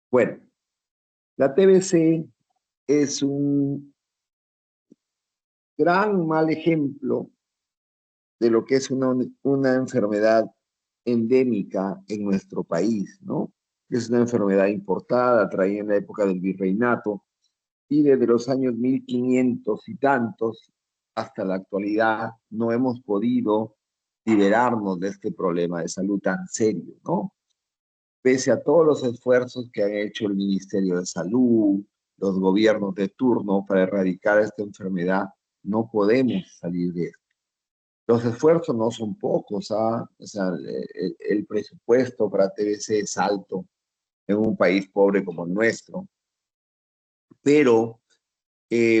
Bueno, la TBC es un gran mal ejemplo de lo que es una enfermedad endémica en nuestro país, ¿no? Es una enfermedad importada, traída en la época del virreinato, y desde los años 1500 y tantos hasta la actualidad no hemos podido liberarnos de este problema de salud tan serio, ¿no? Pese a todos los esfuerzos que han hecho el Ministerio de Salud, los gobiernos de turno para erradicar esta enfermedad, no podemos salir de esto. Los esfuerzos no son pocos, ¿ah? O sea, el presupuesto para TBC es alto en un país pobre como el nuestro, pero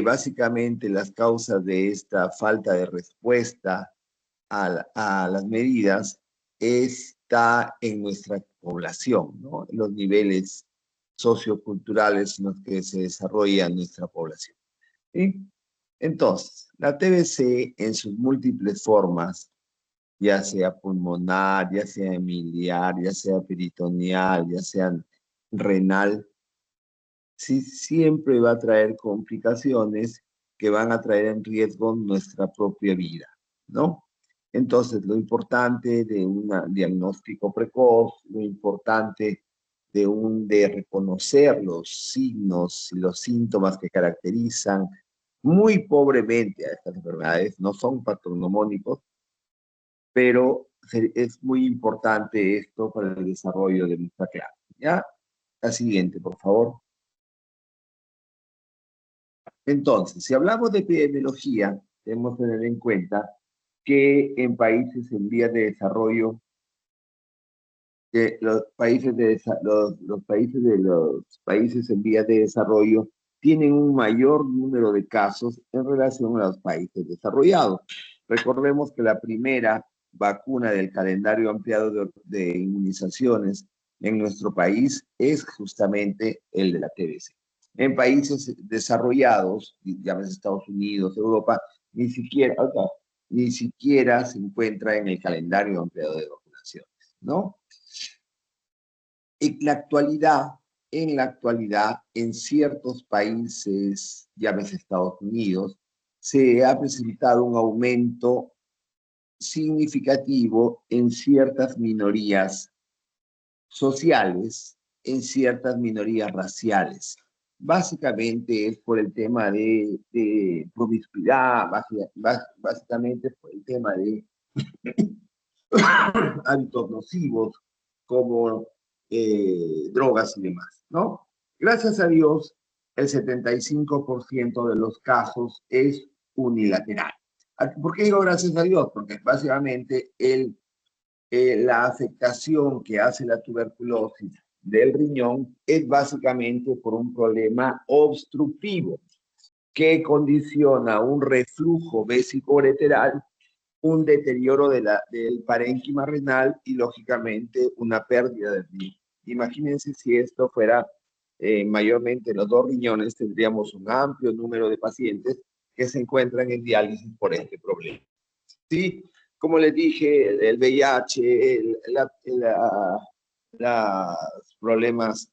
básicamente las causas de esta falta de respuesta a las medidas está en nuestra población, ¿no? En los niveles socioculturales en los que se desarrolla nuestra población. ¿Sí? Entonces, la TBC en sus múltiples formas, ya sea pulmonar, ya sea miliar, ya sea peritoneal, ya sea renal, sí siempre va a traer complicaciones que van a traer en riesgo nuestra propia vida, ¿no? Entonces, lo importante de un diagnóstico precoz, lo importante de reconocer los signos y los síntomas que caracterizan muy pobremente a estas enfermedades, no son patognomónicos, pero es muy importante esto para el desarrollo de nuestra clase. ¿Ya? La siguiente, por favor. Entonces, si hablamos de epidemiología, debemos tener en cuenta que en países en vías de desarrollo, que los países en vías de desarrollo tienen un mayor número de casos en relación a los países desarrollados. Recordemos que la primera vacuna del calendario ampliado de inmunizaciones en nuestro país es justamente el de la TBC. En países desarrollados, llámese Estados Unidos, Europa, ni siquiera se encuentra en el calendario ampliado de vacunaciones, ¿no? En la actualidad, en ciertos países, llámese Estados Unidos, se ha presentado un aumento significativo en ciertas minorías sociales, en ciertas minorías raciales. Básicamente es por el tema de promiscuidad, básicamente por el tema de hábitos nocivos como drogas y demás, ¿no? Gracias a Dios, el 75% de los casos es unilateral. ¿Por qué digo gracias a Dios? Porque básicamente la afectación que hace la tuberculosis del riñón es básicamente por un problema obstructivo que condiciona un reflujo vesicoureteral, un deterioro del parénquima renal y, lógicamente, una pérdida del riñón. Imagínense si esto fuera mayormente los dos riñones, tendríamos un amplio número de pacientes que se encuentran en diálisis por este problema. Sí, como les dije, el VIH, los problemas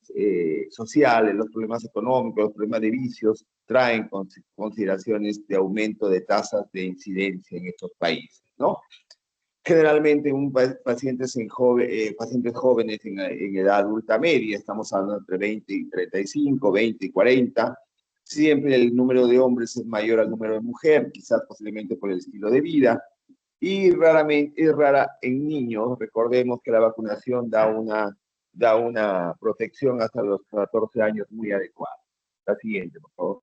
sociales, los problemas económicos, los problemas de vicios, traen consideraciones de aumento de tasas de incidencia en estos países, ¿no? Generalmente pacientes jóvenes en edad adulta media, estamos hablando entre 20 y 35, 20 y 40, siempre el número de hombres es mayor al número de mujeres, quizás posiblemente por el estilo de vida, y raramente es rara en niños. Recordemos que la vacunación da una protección hasta los 14 años muy adecuada. La siguiente, por favor.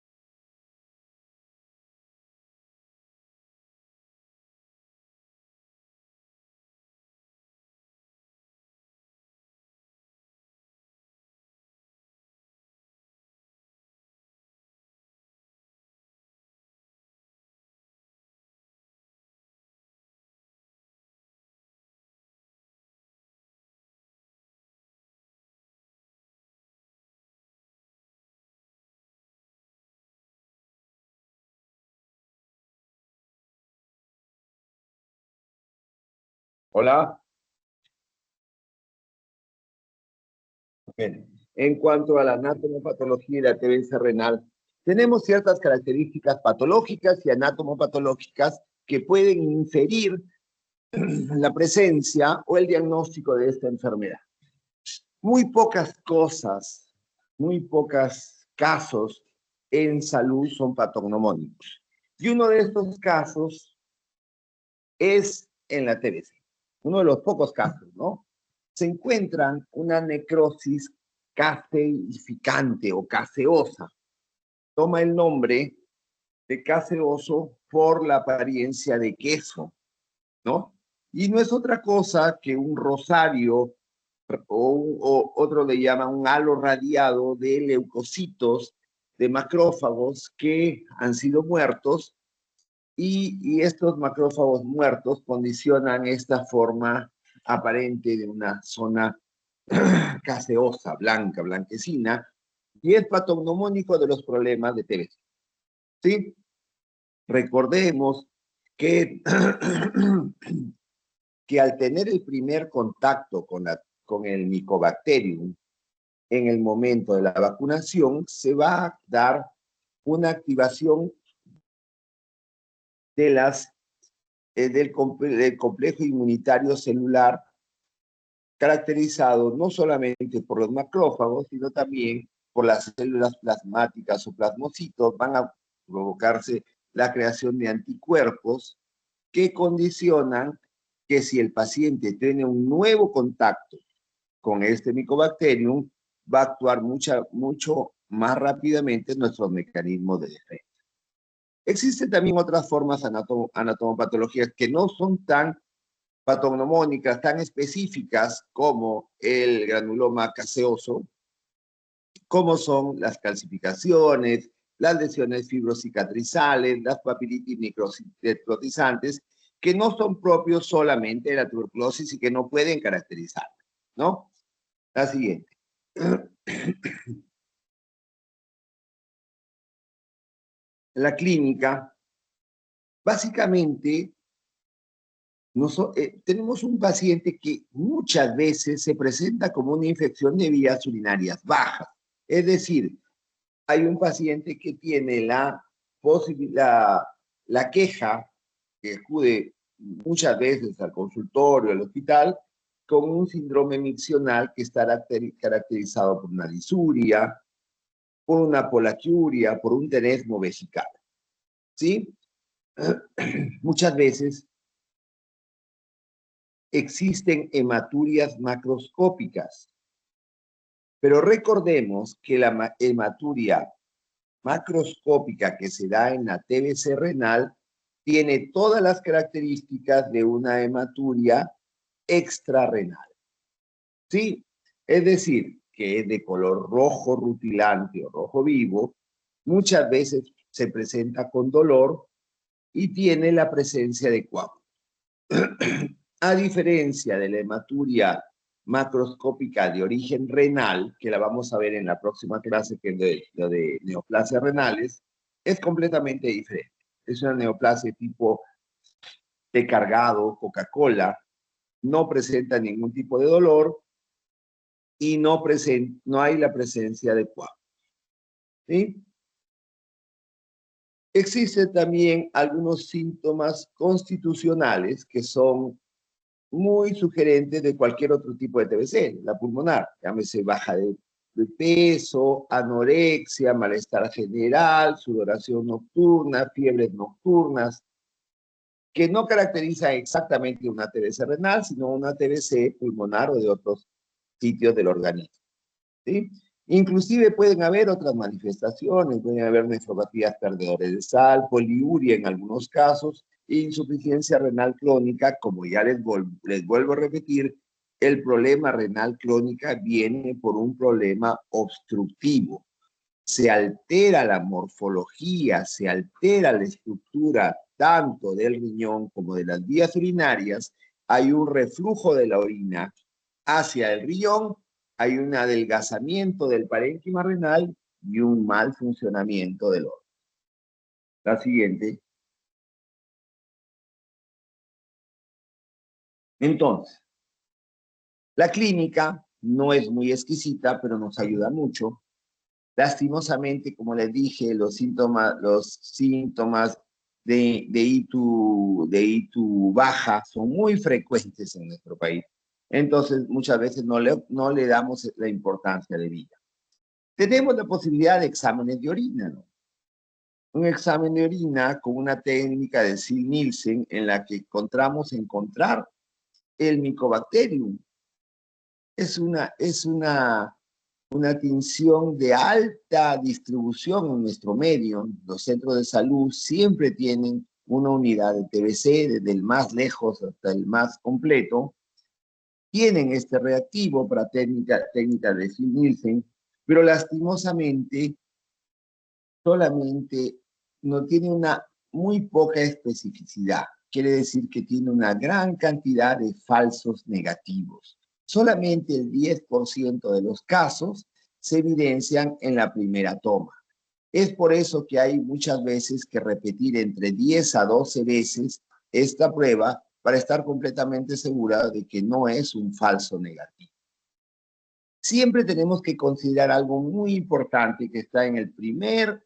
Hola. Bien. en cuanto a la anatomopatología y la TBC renal, tenemos ciertas características patológicas y anatomopatológicas que pueden inferir la presencia o el diagnóstico de esta enfermedad. Muy pocas cosas, muy pocos casos en salud son patognomónicos. Y uno de estos casos es en la TBC. Uno de los pocos casos, ¿no? Se encuentran una necrosis caseificante o caseosa. Toma el nombre de caseoso por la apariencia de queso, ¿no? Y no es otra cosa que un rosario o otro le llaman un halo radiado de leucocitos, de macrófagos que han sido muertos y estos macrófagos muertos condicionan esta forma aparente de una zona caseosa, blanca, blanquecina, y es patognomónico de los problemas de TBC. ¿Sí? Recordemos que, que al tener el primer contacto con el Mycobacterium en el momento de la vacunación, se va a dar una activación de del complejo inmunitario celular, caracterizado no solamente por los macrófagos, sino también por las células plasmáticas o plasmocitos. Van a provocarse la creación de anticuerpos que condicionan que si el paciente tiene un nuevo contacto con este Mycobacterium, va a actuar mucho más rápidamente en nuestros mecanismos de defensa. Existen también otras formas anatomopatológicas que no son tan patognomónicas, tan específicas como el granuloma caseoso, como son las calcificaciones, las lesiones fibrocicatrizales, las papilitis necrotizantes, que no son propios solamente de la tuberculosis y que no pueden caracterizar, ¿no? La siguiente. La clínica, básicamente, tenemos un paciente que muchas veces se presenta como una infección de vías urinarias bajas. Es decir, hay un paciente que tiene la queja, que acude muchas veces al consultorio, al hospital, con un síndrome miccional que está caracterizado por una disuria, por una polaquiuria, por un tenesmo vesical. ¿Sí? Muchas veces existen hematurias macroscópicas, pero recordemos que la hematuria macroscópica que se da en la TBC renal tiene todas las características de una hematuria extrarrenal. ¿Sí? Es decir, que es de color rojo rutilante o rojo vivo, muchas veces se presenta con dolor y tiene la presencia de coágulos. A diferencia de la hematuria macroscópica de origen renal, que la vamos a ver en la próxima clase, que es de neoplasias renales, es completamente diferente. Es una neoplasia tipo té cargado, Coca-Cola, no presenta ningún tipo de dolor y no hay la presencia de coágulos. ¿Sí? Existen también algunos síntomas constitucionales que son muy sugerentes de cualquier otro tipo de TBC, la pulmonar, llámese baja de peso, anorexia, malestar general, sudoración nocturna, fiebres nocturnas, que no caracteriza exactamente una TBC renal, sino una TBC pulmonar o de otros sitios del organismo. ¿Sí? Inclusive pueden haber otras manifestaciones, pueden haber nefropatías perdedores de sal, poliuria en algunos casos, e insuficiencia renal crónica, como ya les vuelvo a repetir, el problema renal crónica viene por un problema obstructivo. Se altera la morfología, se altera la estructura tanto del riñón como de las vías urinarias, hay un reflujo de la orina hacia el riñón, hay un adelgazamiento del parénquima renal y un mal funcionamiento del órgano. La siguiente. Entonces, la clínica no es muy exquisita, pero nos ayuda mucho. Lastimosamente, como les dije, los síntomas de ITU baja son muy frecuentes en nuestro país. Entonces, muchas veces no le damos la importancia debida. Tenemos la posibilidad de exámenes de orina, ¿no? Un examen de orina con una técnica de Sil-Nielsen en la que encontrar el Mycobacterium. Es una tinción de alta distribución en nuestro medio. Los centros de salud siempre tienen una unidad de TBC, desde el más lejos hasta el más completo. Tienen este reactivo para técnica de Sil-Nielsen, pero lastimosamente solamente no tiene una muy poca especificidad. Quiere decir que tiene una gran cantidad de falsos negativos. Solamente el 10% de los casos se evidencian en la primera toma. Es por eso que hay muchas veces que repetir entre 10 a 12 veces esta prueba para estar completamente segura de que no es un falso negativo. Siempre tenemos que considerar algo muy importante que está en el primer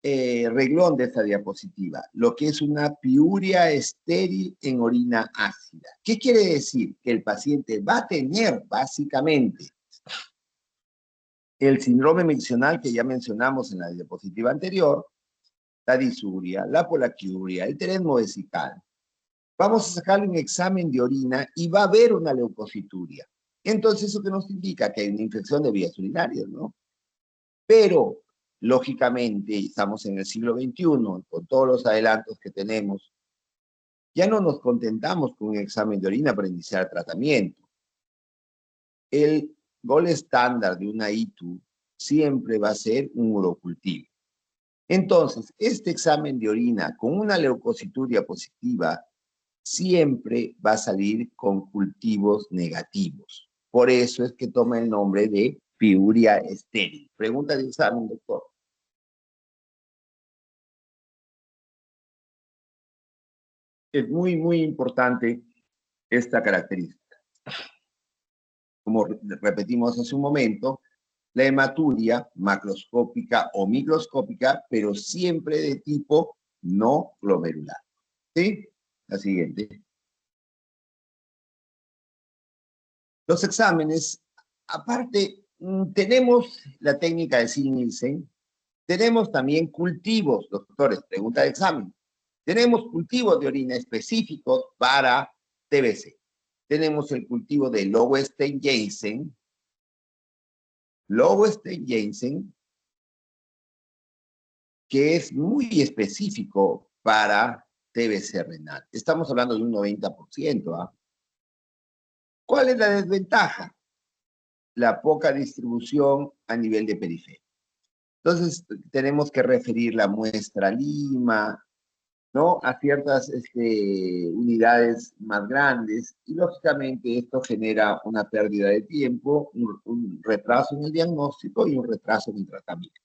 reglón de esta diapositiva, lo que es una piuria estéril en orina ácida. ¿Qué quiere decir? Que el paciente va a tener básicamente el síndrome miccional que ya mencionamos en la diapositiva anterior, la disuria, la polaquiuria, el teresmo vesical. Vamos a sacarle un examen de orina y va a haber una leucocituria. Entonces, ¿eso que nos indica? Que hay una infección de vías urinarias, ¿no? Pero, lógicamente, estamos en el siglo XXI, con todos los adelantos que tenemos, ya no nos contentamos con un examen de orina para iniciar el tratamiento. El gol estándar de una ITU siempre va a ser un urocultivo. Entonces, este examen de orina con una leucocituria positiva siempre va a salir con cultivos negativos. Por eso es que toma el nombre de piuria estéril. Pregunta de examen, doctor. Es muy, muy importante esta característica. Como repetimos hace un momento, la hematuria macroscópica o microscópica, pero siempre de tipo no glomerular. ¿Sí? La siguiente. Los exámenes, aparte, tenemos la técnica de Sil-Nielsen, tenemos también cultivos, doctores, pregunta de examen. Tenemos cultivos de orina específicos para TBC. Tenemos el cultivo de Lowenstein-Janssen, que es muy específico para TBC renal. Estamos hablando de un 90%. ¿Ah? ¿Cuál es la desventaja? La poca distribución a nivel de periferia. Entonces, tenemos que referir la muestra Lima, ¿no? A ciertas unidades más grandes, y lógicamente esto genera una pérdida de tiempo, un retraso en el diagnóstico y un retraso en el tratamiento.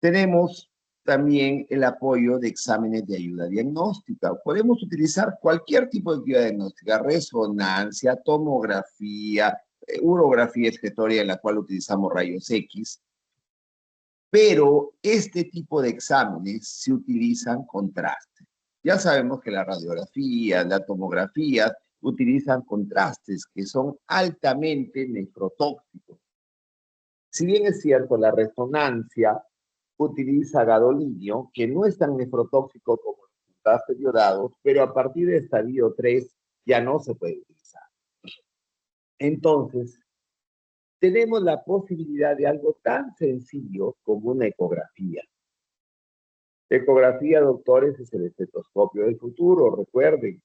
Tenemos también el apoyo de exámenes de ayuda diagnóstica. Podemos utilizar cualquier tipo de ayuda diagnóstica, resonancia, tomografía, urografía excretoria, en la cual utilizamos rayos X, pero este tipo de exámenes se utilizan contrastes. Ya sabemos que la radiografía, la tomografía utilizan contrastes que son altamente nefrotóxicos. Si bien es cierto, la resonancia utiliza gadolinio, que no es tan nefrotóxico como los contrastes iodados, pero a partir de estadio 3 ya no se puede utilizar. Entonces, tenemos la posibilidad de algo tan sencillo como una ecografía. Ecografía, doctores, es el estetoscopio del futuro, recuerden.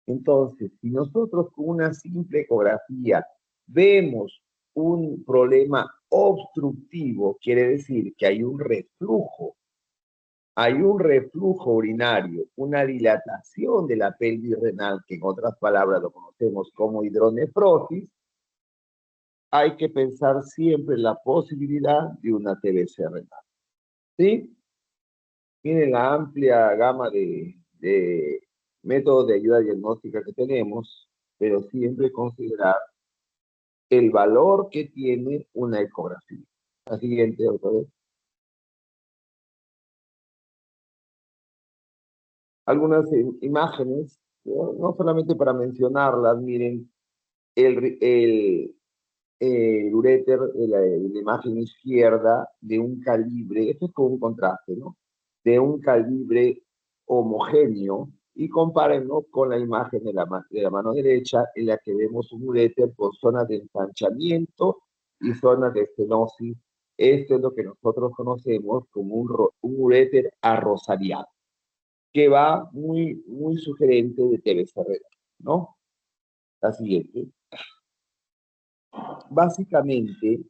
Entonces, si nosotros con una simple ecografía vemos un problema obstructivo, quiere decir que hay un reflujo urinario, una dilatación de la pelvis renal, que en otras palabras lo conocemos como hidronefrosis, hay que pensar siempre en la posibilidad de una TBC renal. ¿Sí? Miren la amplia gama de métodos de ayuda diagnóstica que tenemos. pero siempre considerar el valor que tiene una ecografía. La siguiente, doctor. Algunas imágenes, no solamente para mencionarlas, miren, el uréter, la imagen izquierda de un calibre, esto es con un contraste, ¿no? De un calibre homogéneo y compárenlo con la imagen de la mano derecha en la que vemos un uréter con zonas de ensanchamiento y zonas de estenosis. Esto es lo que nosotros conocemos como un uréter arrosariado, que va muy sugerente de TBC renal, ¿no? La siguiente. Básicamente,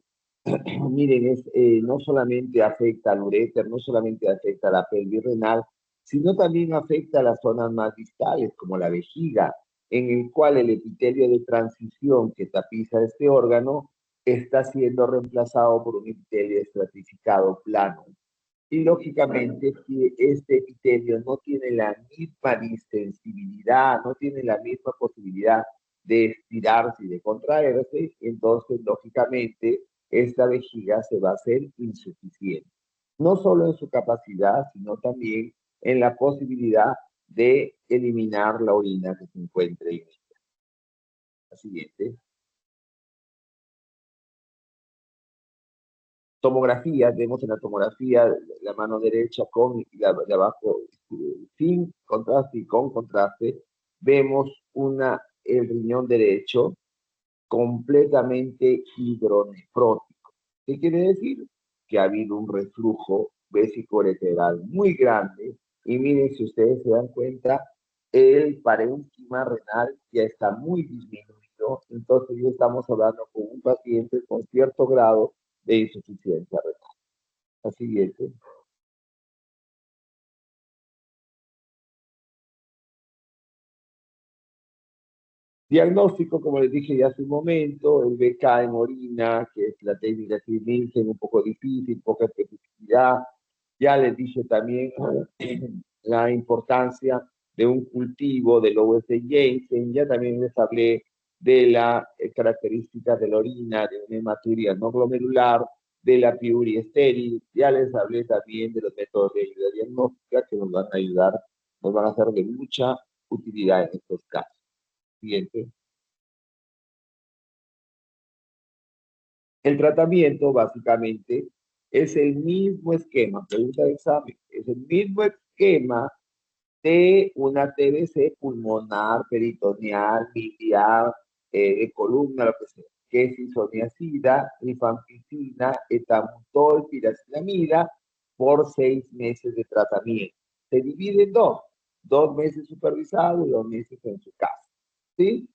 miren, no solamente afecta al uréter, no solamente afecta a la pelvis renal, sino también afecta a las zonas más distales, como la vejiga, en el cual el epitelio de transición que tapiza este órgano está siendo reemplazado por un epitelio estratificado plano. Y lógicamente, si este epitelio no tiene la misma distensibilidad, no tiene la misma posibilidad de estirarse y de contraerse, entonces lógicamente esta vejiga se va a hacer insuficiente. No solo en su capacidad, sino también en la posibilidad de eliminar la orina que se encuentre en ella. La siguiente. Tomografía, vemos en la tomografía la mano derecha con la de abajo sin contraste y con contraste, vemos el riñón derecho completamente hidronefrótico. ¿Qué quiere decir? Que ha habido un reflujo vesicoureteral muy grande y miren, si ustedes se dan cuenta, el parénquima renal ya está muy disminuido, entonces ya estamos hablando con un paciente con cierto grado de insuficiencia renal. La siguiente. Diagnóstico, como les dije ya hace un momento, el BK en orina, que es la técnica que dicen un poco difícil, poca especificidad. Ya les dije también la importancia de un cultivo del OS de Jensen. Ya también les hablé de las características de la orina, de una hematuria no glomerular, de la piuria estéril. Ya les hablé también de los métodos de ayuda diagnóstica que nos van a ayudar, nos van a ser de mucha utilidad en estos casos. Siguiente. El tratamiento básicamente es el mismo esquema, pregunta de examen, es el mismo esquema de una TBC pulmonar, peritoneal, biliar, de columna, lo que sea, que es isoniazida, rifampicina, etamutol, piracinamida, por 6 meses de tratamiento. Se divide en dos meses supervisado y 2 meses en su casa. ¿Sí?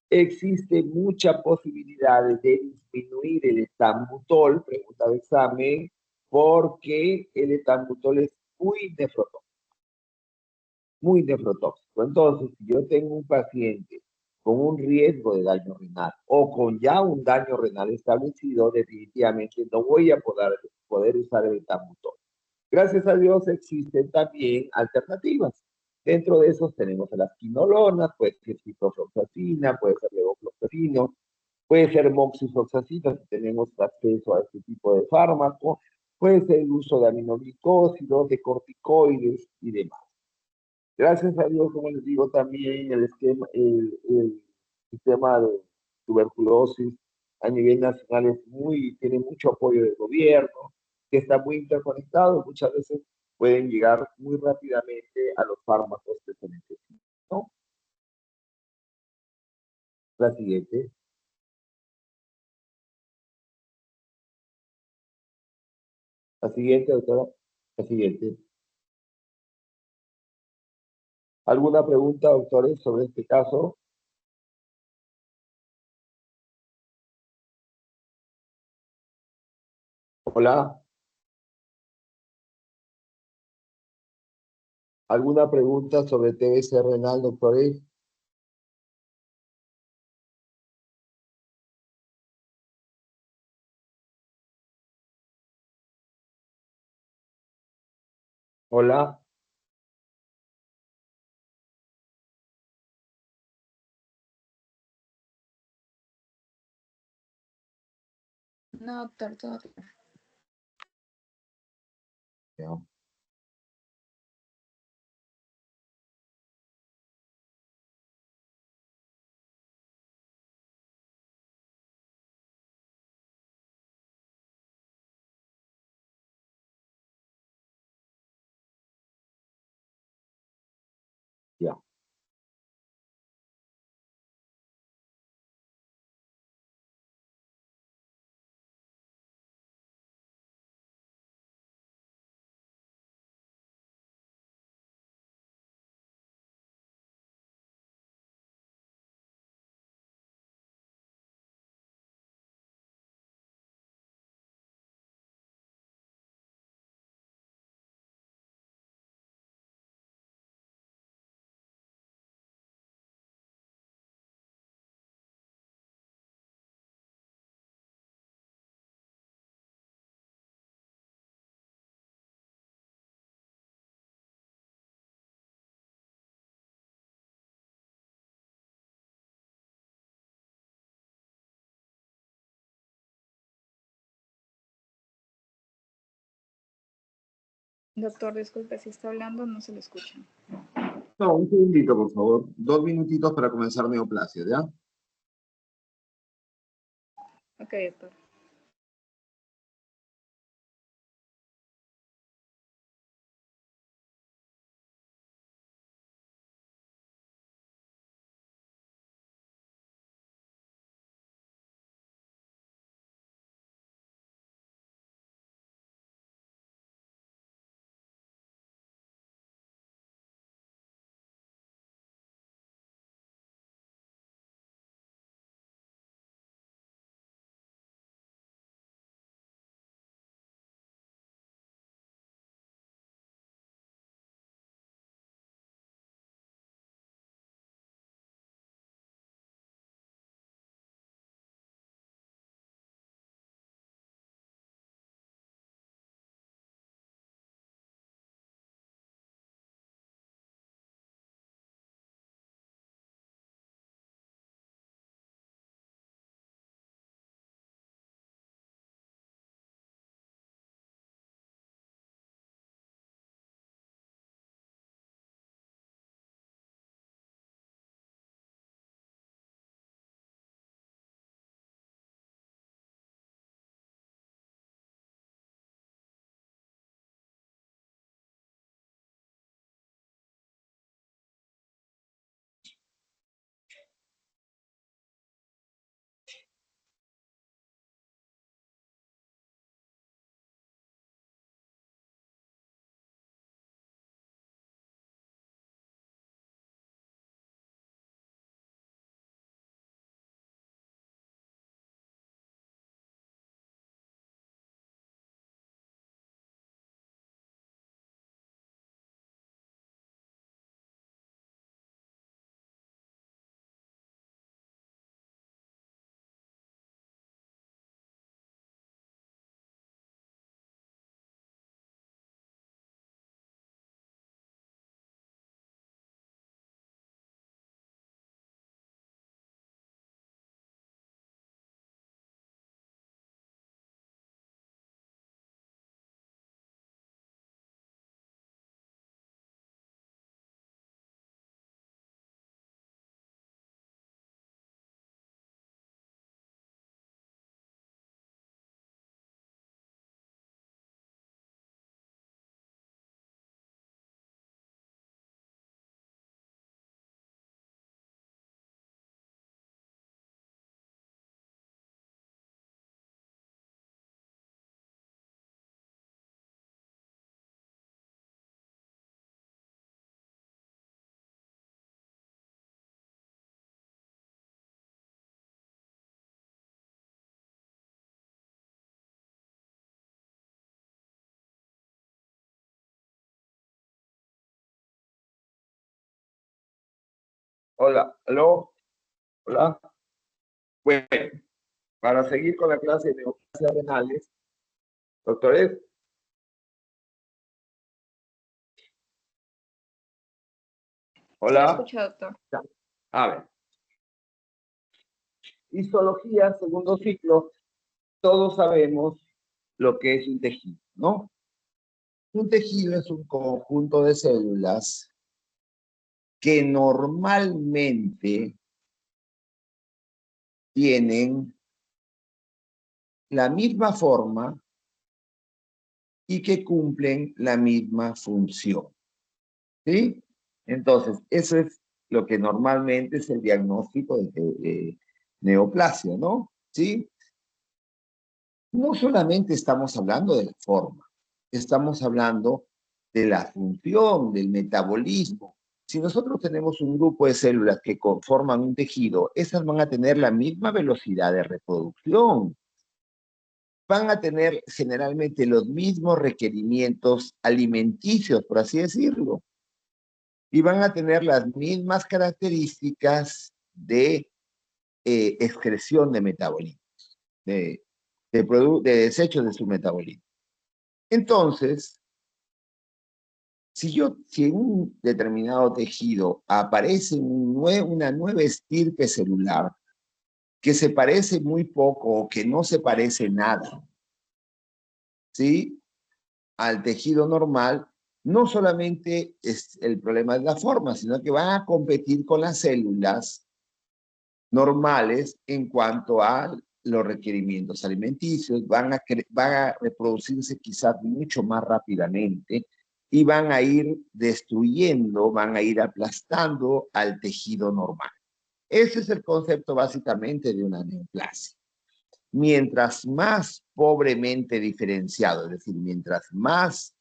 Existe mucha posibilidad de disminuir el etambutol, pregunta de examen, porque el etambutol es muy nefrotóxico. Entonces, si yo tengo un paciente con un riesgo de daño renal o con ya un daño renal establecido, definitivamente no voy a poder usar el etambutol. Gracias a Dios existen también alternativas. Dentro de esos tenemos a las quinolonas, puede ser ciprofloxacina, puede ser levofloxacino, puede ser moxifloxacina si tenemos acceso a este tipo de fármaco, puede ser el uso de aminoglicósidos, de corticoides y demás. Gracias a Dios, como les digo, también el sistema de tuberculosis a nivel nacional tiene mucho apoyo del gobierno, que está muy interconectado, muchas veces pueden llegar muy rápidamente a los fármacos que se necesitan, ¿no? La siguiente. La siguiente, doctora. La siguiente. ¿Alguna pregunta, doctores, sobre este caso? Hola. ¿Alguna pregunta sobre TBC renal, doctores? Hola. No, doctor, todo claro. Ya. Ya. Doctor, disculpe, si está hablando no se lo escucha. No, un segundito, por favor. 2 minutitos para comenzar neoplasia, ¿ya? Ok, doctor. Hola, aló, hola. Bueno, para seguir con la clase de neoplasias renales, doctores, Sí lo hola. escucho, doctor. Ya. A ver, histología, segundo ciclo, todos sabemos lo que es un tejido, ¿no? Un tejido es un conjunto de células que normalmente tienen la misma forma y que cumplen la misma función, ¿sí? Entonces, eso es lo que normalmente es el diagnóstico de neoplasia, ¿no? ¿Sí? No solamente estamos hablando de la forma, estamos hablando de la función, del metabolismo. Si nosotros tenemos un grupo de células que conforman un tejido, esas van a tener la misma velocidad de reproducción, van a tener generalmente los mismos requerimientos alimenticios, por así decirlo, y van a tener las mismas características de excreción de metabolismo, de, de desechos de su metabolismo. Entonces, si en un determinado tejido aparece una nueva estirpe celular que se parece muy poco o que no se parece nada, ¿sí? Al tejido normal, no solamente es el problema de la forma, sino que van a competir con las células normales en cuanto a los requerimientos alimenticios, van a reproducirse quizás mucho más rápidamente y van a ir destruyendo, van a ir aplastando al tejido normal. Ese es el concepto básicamente de una neoplasia. Mientras más pobremente diferenciado, es decir, mientras más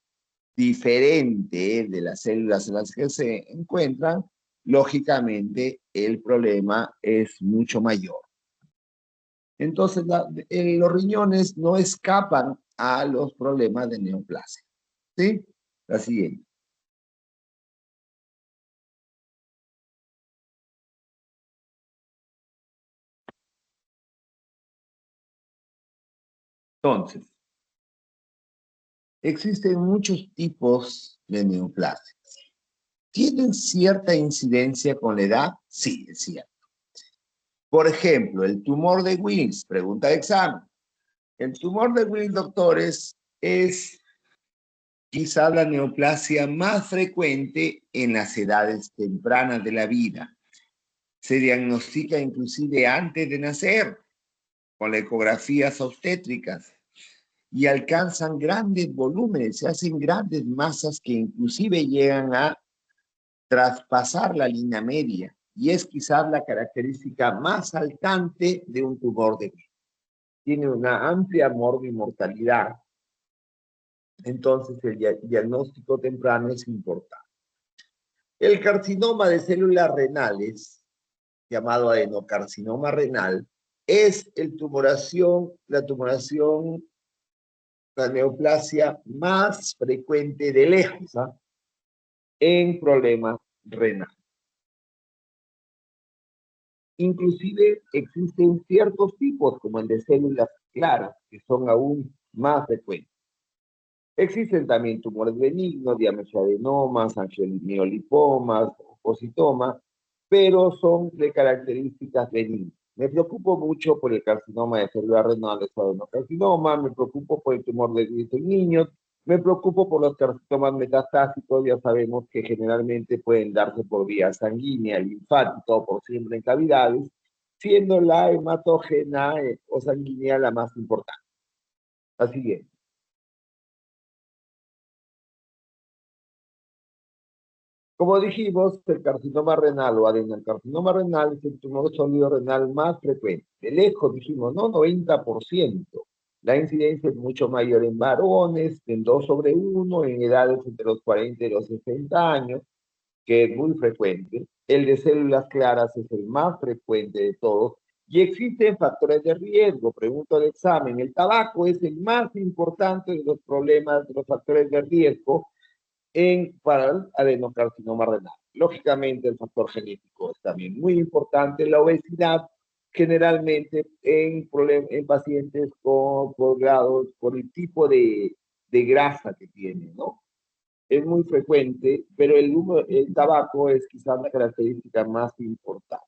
diferente de las células en las que se encuentran, lógicamente el problema es mucho mayor. Entonces, los riñones no escapan a los problemas de neoplasia. ¿Sí? La siguiente. Entonces, existen muchos tipos de neoplasia. ¿Tienen cierta incidencia con la edad? Sí, es cierto. Por ejemplo, el tumor de Wills, pregunta de examen. El tumor de Wills, doctores, es quizá la neoplasia más frecuente en las edades tempranas de la vida. Se diagnostica inclusive antes de nacer, con las ecografías obstétricas, y alcanzan grandes volúmenes, se hacen grandes masas que inclusive llegan a traspasar la línea media, y es quizás la característica más saltante de un tumor de Wills. Tiene una amplia mortalidad, entonces el diagnóstico temprano es importante. El carcinoma de células renales, llamado adenocarcinoma renal, es la neoplasia más frecuente de lejos en problemas renales. Inclusive existen ciertos tipos, como el de células claras, que son aún más frecuentes. Existen también tumores benignos, diamesoadenomas, angiomiolipomas, ocitoma, pero son de características benignas. Me preocupo mucho por el carcinoma de células renales o adenocarcinoma, me preocupo por el tumor de grito en niños, me preocupo por los carcinomas metastásicos, ya sabemos que generalmente pueden darse por vía sanguínea, linfática o por siembra en cavidades, siendo la hematógena o sanguínea la más importante. La siguiente. Como dijimos, el carcinoma renal o adenocarcinoma renal es el tumor sólido renal más frecuente. De lejos dijimos, ¿no? 90%. La incidencia es mucho mayor en varones, en 2/1, en edades entre los 40 y los 60 años, que es muy frecuente. El de células claras es el más frecuente de todos. Y existen factores de riesgo. Pregunto de examen. El tabaco es el más importante de los problemas, de los factores de riesgo para el adenocarcinoma renal. Lógicamente, el factor genético es también muy importante. La obesidad, generalmente en pacientes con posgrados, por el tipo de grasa que tienen, ¿no? Es muy frecuente, pero el tabaco es quizás la característica más importante.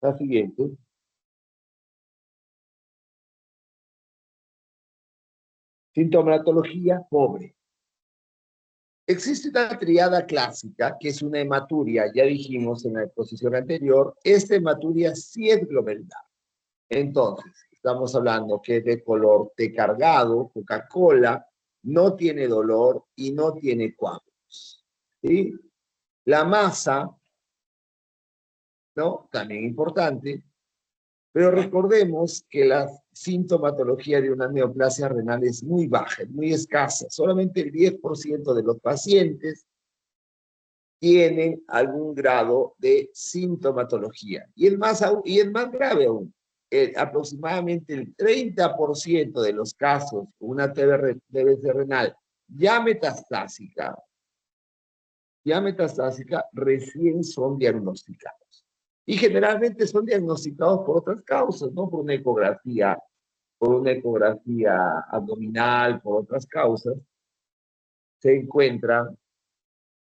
La siguiente. Sintomatología pobre. Existe una triada clásica, que es una hematuria, ya dijimos en la exposición anterior, esta hematuria sí es glomerular. Entonces, estamos hablando que es de color té cargado, Coca-Cola, no tiene dolor y no tiene coágulos. ¿Sí? La masa, ¿no? También importante, pero recordemos que la sintomatología de una neoplasia renal es muy baja, muy escasa. Solamente el 10% de los pacientes tienen algún grado de sintomatología. Y el más grave aún, aproximadamente el 30% de los casos con una TBC renal ya metastásica, recién son diagnosticados. Y generalmente son diagnosticados por otras causas, no por una ecografía abdominal, por otras causas, se encuentra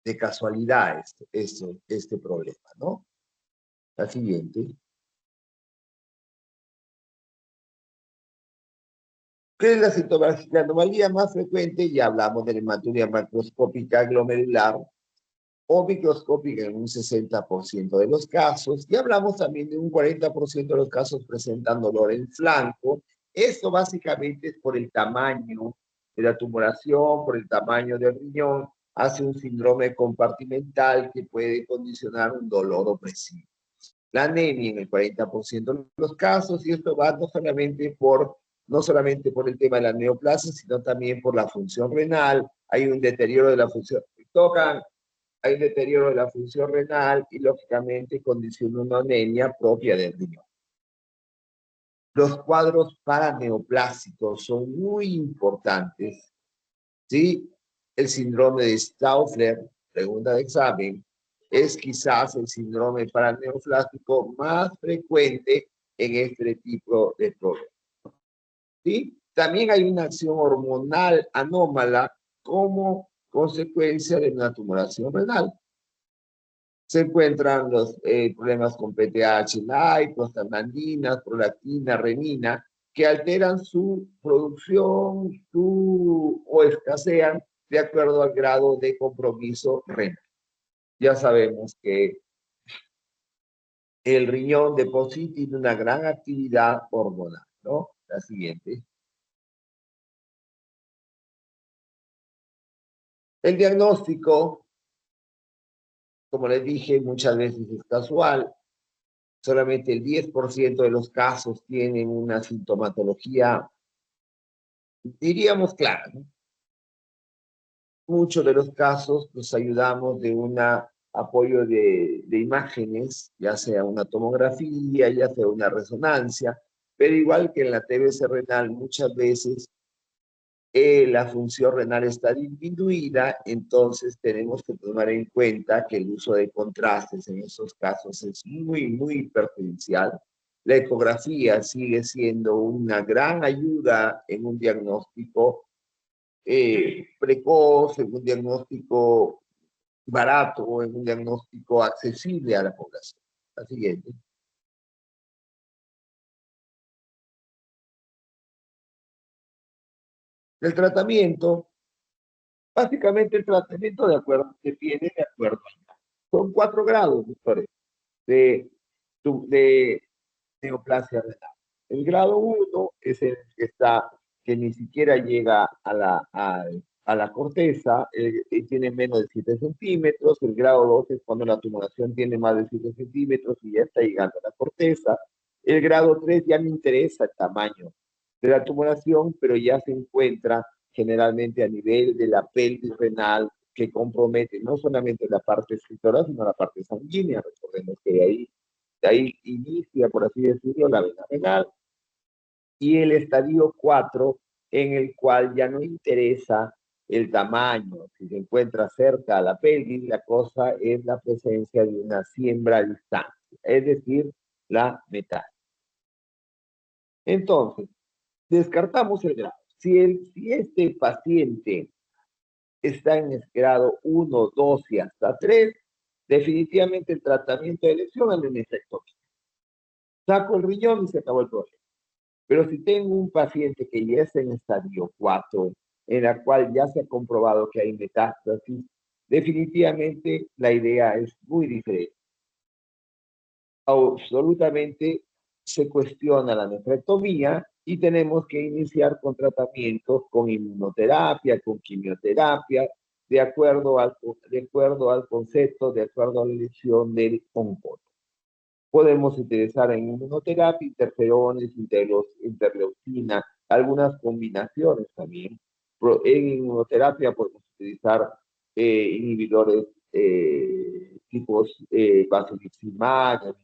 de casualidad este problema, ¿no? La siguiente. ¿Qué es la sintomatología? La anomalía más frecuente, ya hablamos de la hematuria macroscópica glomerular o microscópica en un 60% de los casos, y hablamos también de un 40% de los casos presentan dolor en flanco. Esto básicamente es por el tamaño de la tumoración, por el tamaño del riñón, hace un síndrome compartimental que puede condicionar un dolor opresivo. La anemia en el 40% de los casos, y esto va no solamente por el tema de la neoplasia, sino también por la función renal. Hay un deterioro de la función, hay deterioro de la función renal y lógicamente condiciona una anemia propia del riñón. Los cuadros paraneoplásicos son muy importantes, ¿sí? El síndrome de Stauffer, pregunta de examen, es quizás el síndrome paraneoplástico más frecuente en este tipo de problemas. ¿Sí? También hay una acción hormonal anómala como consecuencia de una tumoración renal. Se encuentran los problemas con PTH, LAI, prostaglandinas, prolactina, renina, que alteran su producción o escasean de acuerdo al grado de compromiso renal. Ya sabemos que el riñón de por sí tiene una gran actividad hormonal, ¿no? La siguiente. El diagnóstico, como les dije, muchas veces es casual. Solamente el 10% de los casos tienen una sintomatología, diríamos, clara, ¿no? Muchos de los casos nos ayudamos de un apoyo de imágenes, ya sea una tomografía, ya sea una resonancia, pero igual que en la TBC renal, muchas veces la función renal está disminuida, entonces tenemos que tomar en cuenta que el uso de contrastes en esos casos es muy, muy perjudicial. La ecografía sigue siendo una gran ayuda en un diagnóstico precoz, en un diagnóstico barato o en un diagnóstico accesible a la población. La siguiente. El tratamiento, básicamente el tratamiento de acuerdo, que viene de acuerdo. Son 4 grados, doctores, de, de neoplasia renal. El grado 1 es el que que ni siquiera llega a la corteza, tiene menos de 7 centímetros. El grado 2 es cuando la tumoración tiene más de 7 centímetros y ya está llegando a la corteza. El grado 3 ya no interesa el tamaño de la tumoración, pero ya se encuentra generalmente a nivel de la pelvis renal, que compromete no solamente la parte escritora, sino la parte sanguínea. Recordemos que de ahí inicia, por así decirlo, la vena renal, y el estadio 4, en el cual ya no interesa el tamaño. Si se encuentra cerca a la pelvis, la cosa es la presencia de una siembra a distancia, es decir, la metástasis. Entonces, descartamos el grado. Si este paciente está en el grado 1, 2 y hasta 3, definitivamente el tratamiento de lesión es la nefrectomía. Saco el riñón y se acabó el problema. Pero si tengo un paciente que ya está en estadio 4, en la cual ya se ha comprobado que hay metástasis, definitivamente la idea es muy diferente. Absolutamente se cuestiona la nefrectomía y tenemos que iniciar con tratamientos con inmunoterapia, con quimioterapia, de acuerdo al concepto, de acuerdo a la elección del oncólogo. Podemos utilizar en inmunoterapia interferones, interleucina, algunas combinaciones también. En inmunoterapia podemos utilizar inhibidores tipos basiliximab,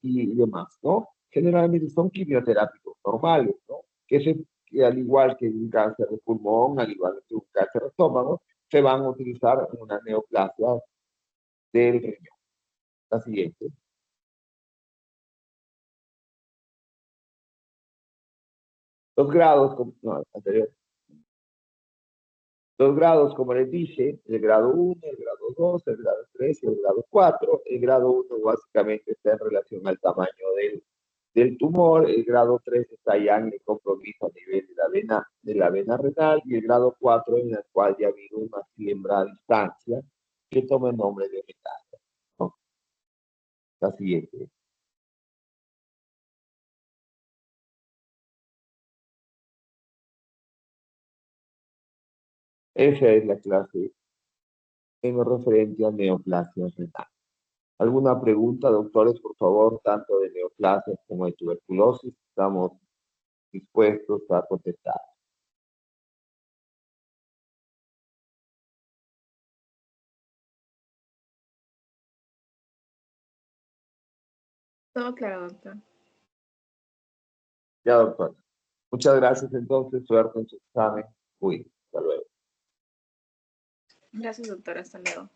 y demás, ¿no? Generalmente son quimioterápicos normales, ¿no? Que al igual que un cáncer de pulmón, al igual que un cáncer de estómago, se van a utilizar en una neoplasia del riñón. La siguiente. Los grados, no, anterior. Los grados, como les dije, el grado 1, el grado 2, el grado 3 y el grado 4. El grado 1 básicamente está en relación al tamaño del tumor, el grado 3 está ya en el compromiso a nivel de la vena renal y el grado 4 en el cual ya ha habido una siembra a distancia que toma el nombre de metástasis, ¿no? La siguiente. Esa es la clase en referente a neoplasia renal. ¿Alguna pregunta, doctores, por favor, tanto de neoplasias como de tuberculosis? Estamos dispuestos a contestar. Todo claro, doctor. Ya, doctor. Muchas gracias, entonces. Suerte en su examen. Hasta luego. Gracias, doctor. Hasta luego.